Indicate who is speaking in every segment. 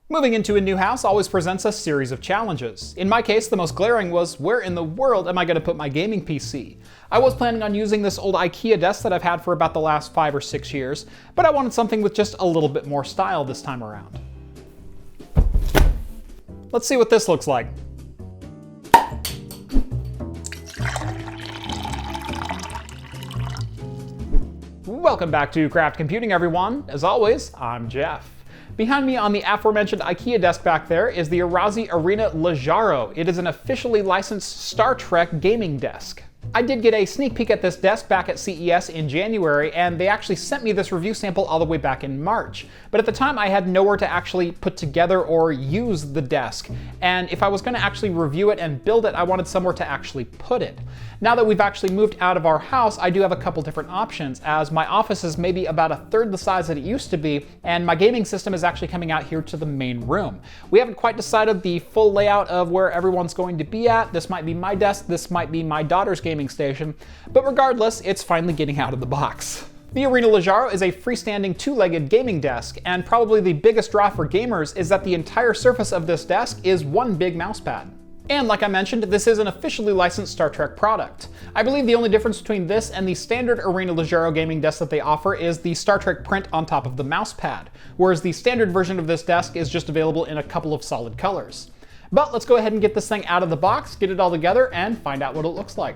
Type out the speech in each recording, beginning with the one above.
Speaker 1: Moving into a new house always presents a series of challenges. In my case, the most glaring was, where in the world am I going to put my gaming PC? I was planning on using this old IKEA desk that I've had for about the last 5 or 6 years, but I wanted something with just a little bit more style this time around. Let's see what this looks like. Welcome back to Craft Computing, everyone. As always, I'm Jeff. Behind me on the aforementioned IKEA desk back there is the Arozzi Arena Laggaro. It is an officially licensed Star Trek gaming desk. I did get a sneak peek at this desk back at CES in January, and they actually sent me this review sample all the way back in March. But at the time, I had nowhere to actually put together or use the desk. And if I was going to actually review it and build it, I wanted somewhere to actually put it. Now that we've actually moved out of our house, I do have a couple different options, as my office is maybe about a third the size that it used to be, and my gaming system is actually coming out here to the main room. We haven't quite decided the full layout of where everyone's going to be at. This might be my desk, this might be my daughter's gaming station, but regardless, it's finally getting out of the box. The Arena Laggaro is a freestanding two-legged gaming desk, and probably the biggest draw for gamers is that the entire surface of this desk is one big mousepad. And like I mentioned, this is an officially licensed Star Trek product. I believe the only difference between this and the standard Arena Laggaro gaming desk that they offer is the Star Trek print on top of the mousepad, whereas the standard version of this desk is just available in a couple of solid colors. But let's go ahead and get this thing out of the box, get it all together, and find out what it looks like.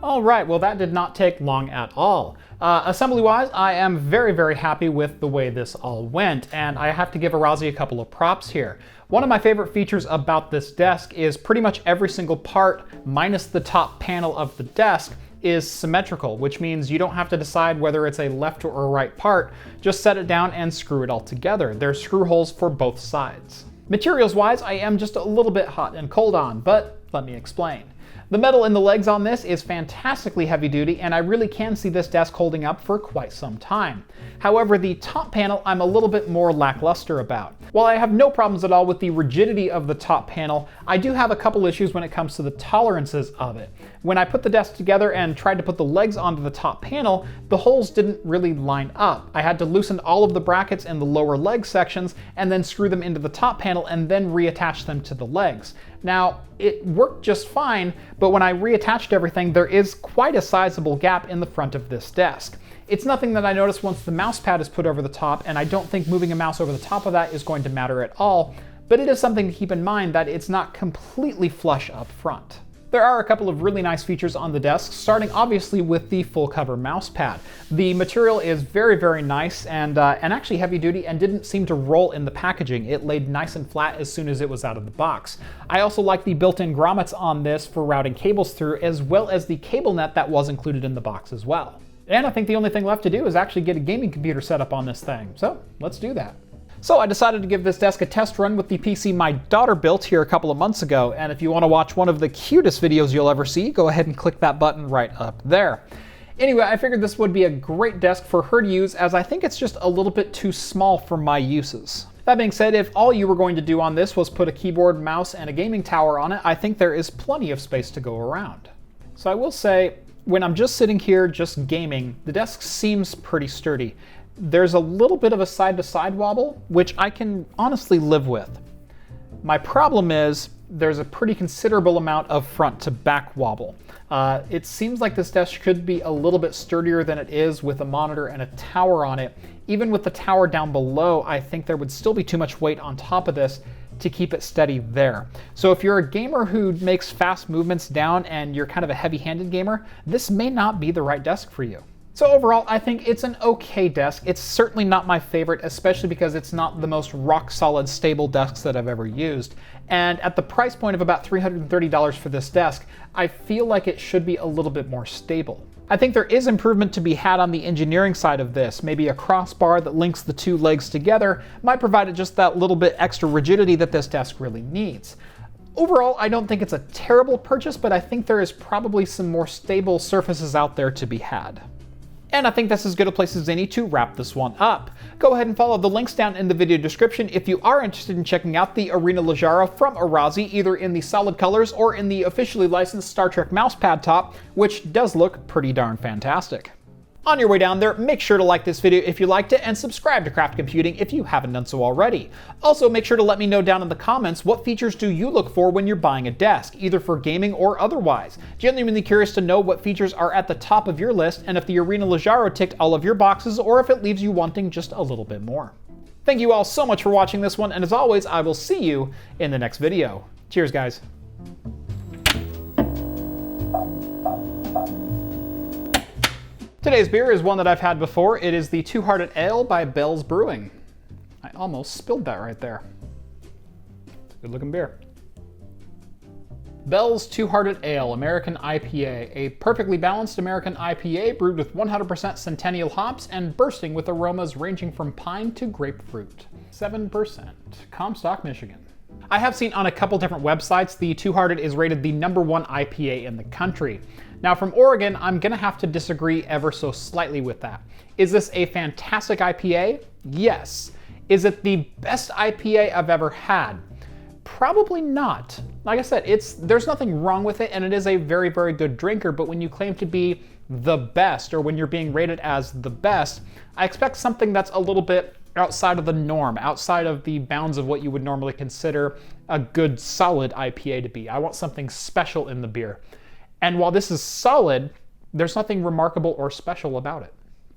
Speaker 1: All right, well that did not take long at all. Assembly-wise, I am very happy with the way this all went, and I have to give Arozzi a couple of props here. One of my favorite features about this desk is pretty much every single part, minus the top panel of the desk, is symmetrical, which means you don't have to decide whether it's a left or a right part. Just set it down and screw it all together. There's screw holes for both sides. Materials-wise, I am just a little bit hot and cold on, but let me explain. The metal in the legs on this is fantastically heavy duty, and I really can see this desk holding up for quite some time. However, the top panel I'm a little bit more lackluster about. While I have no problems at all with the rigidity of the top panel, I do have a couple issues when it comes to the tolerances of it. When I put the desk together and tried to put the legs onto the top panel, the holes didn't really line up. I had to loosen all of the brackets in the lower leg sections and then screw them into the top panel and then reattach them to the legs. Now, it worked just fine, but when I reattached everything, there is quite a sizable gap in the front of this desk. It's nothing that I notice once the mouse pad is put over the top, and I don't think moving a mouse over the top of that is going to matter at all, but it is something to keep in mind that it's not completely flush up front. There are a couple of really nice features on the desk, starting obviously with the full cover mouse pad. The material is very nice and actually heavy duty and didn't seem to roll in the packaging. It laid nice and flat as soon as it was out of the box. I also like the built-in grommets on this for routing cables through, as well as the cable net that was included in the box as well. And I think the only thing left to do is actually get a gaming computer set up on this thing, so let's do that. So I decided to give this desk a test run with the PC my daughter built here a couple of months ago, and if you want to watch one of the cutest videos you'll ever see, go ahead and click that button right up there. Anyway, I figured this would be a great desk for her to use, as I think it's just a little bit too small for my uses. That being said, if all you were going to do on this was put a keyboard, mouse, and a gaming tower on it, I think there is plenty of space to go around. So I will say, when I'm just sitting here just gaming, the desk seems pretty sturdy. There's a little bit of a side-to-side wobble, which I can honestly live with. My problem is there's a pretty considerable amount of front-to-back wobble. It seems like this desk could be a little bit sturdier than it is with a monitor and a tower on it. Even with the tower down below, I think there would still be too much weight on top of this to keep it steady there. So if you're a gamer who makes fast movements down and you're kind of a heavy-handed gamer, this may not be the right desk for you. So overall, I think it's an okay desk. It's certainly not my favorite, especially because it's not the most rock-solid, stable desks that I've ever used. And at the price point of about $330 for this desk, I feel like it should be a little bit more stable. I think there is improvement to be had on the engineering side of this. Maybe a crossbar that links the two legs together might provide it just that little bit extra rigidity that this desk really needs. Overall, I don't think it's a terrible purchase, but I think there is probably some more stable surfaces out there to be had. And I think that's as good a place as any to wrap this one up. Go ahead and follow the links down in the video description if you are interested in checking out the Arena Laggaro from Arozzi, either in the solid colors or in the officially licensed Star Trek mousepad top, which does look pretty darn fantastic. On your way down there, make sure to like this video if you liked it and subscribe to Craft Computing if you haven't done so already. Also, make sure to let me know down in the comments what features do you look for when you're buying a desk, either for gaming or otherwise. Genuinely curious to know what features are at the top of your list and if the Arena Laggaro ticked all of your boxes or if it leaves you wanting just a little bit more. Thank you all so much for watching this one, and as always, I will see you in the next video. Cheers, guys. Today's beer is one that I've had before. It is the Two-Hearted Ale by Bells Brewing. I almost spilled that right there. It's a good looking beer. Bells Two-Hearted Ale, American IPA. A perfectly balanced American IPA brewed with 100% Centennial hops and bursting with aromas ranging from pine to grapefruit. 7%. Comstock, Michigan. I have seen on a couple different websites the Two-Hearted is rated the #1 IPA in the country. Now from Oregon, I'm gonna have to disagree ever so slightly with that. Is this a fantastic IPA? Yes. Is it the best IPA I've ever had? Probably not. Like I said, there's nothing wrong with it, and it is a very, very good drinker, but when you claim to be the best, or when you're being rated as the best, I expect something that's a little bit outside of the norm, outside of the bounds of what you would normally consider a good, solid IPA to be. I want something special in the beer. And while this is solid, there's nothing remarkable or special about it.